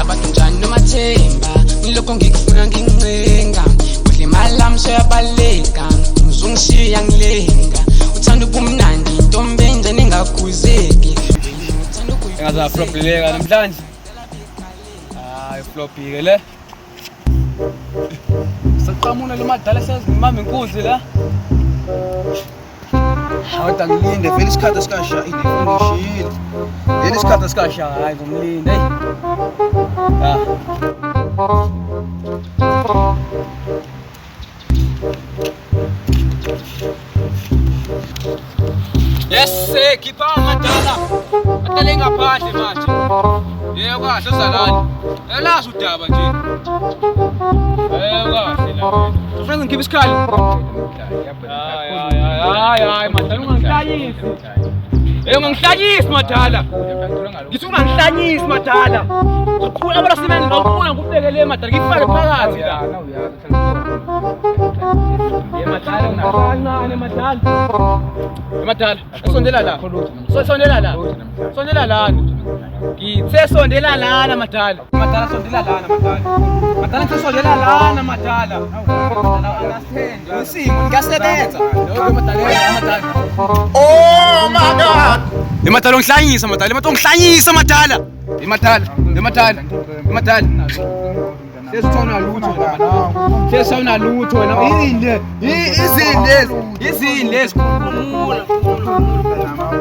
abantu njani nomathemba ngilokho ngikufuna ngincenga udla imali lami soyabaleka uzongishiya ngilenga uthanda ubumnandi intombi enjani engakhuzeki engaza flopleka namhlanje hayi flopike le saqhamuna lo madala sezimama inkunzi la Awuthi ngilinde vele isikhathi esikasha ngishilo. Yena isikhathi esikasha hayi ngumlinde ah yes khipha madala atale ngaphandle manje yebo kahle uzalani elazi udaba nje yebo kahle la ufuna ngikhipha isikhali hayi madala ungangihlanyisi ungangihlanyisi madala ngithi ungangihlanyisi madala ukhula abasebenzi ngawukhula ngikubekele madala ngifake phakathi la madala unancane madala madala sondela la sondela la sondela lana ngithe sondela lana madala madala sondela lana madala madala ngithe sondela lana madala angasenda isimo ngiyasebenza lokho madala madala oh my god emadala ngihlanyisa madala emadala ngihlanyisa madala emadala emadala emadala sesithona lutho sesona lutho wena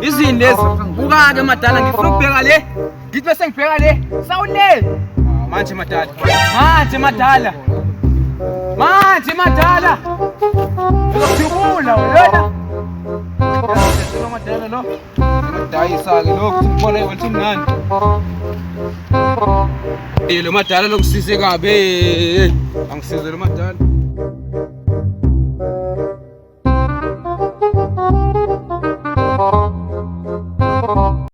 izini lezi ukake madala ngifuna ukubheka le ngithi bese ngibheka le sawule manje madala uzokujubula wena lo madala lo madayisa ke lokho sibona ukuthi mnandi lo madala lokusise kabe angisize lo madala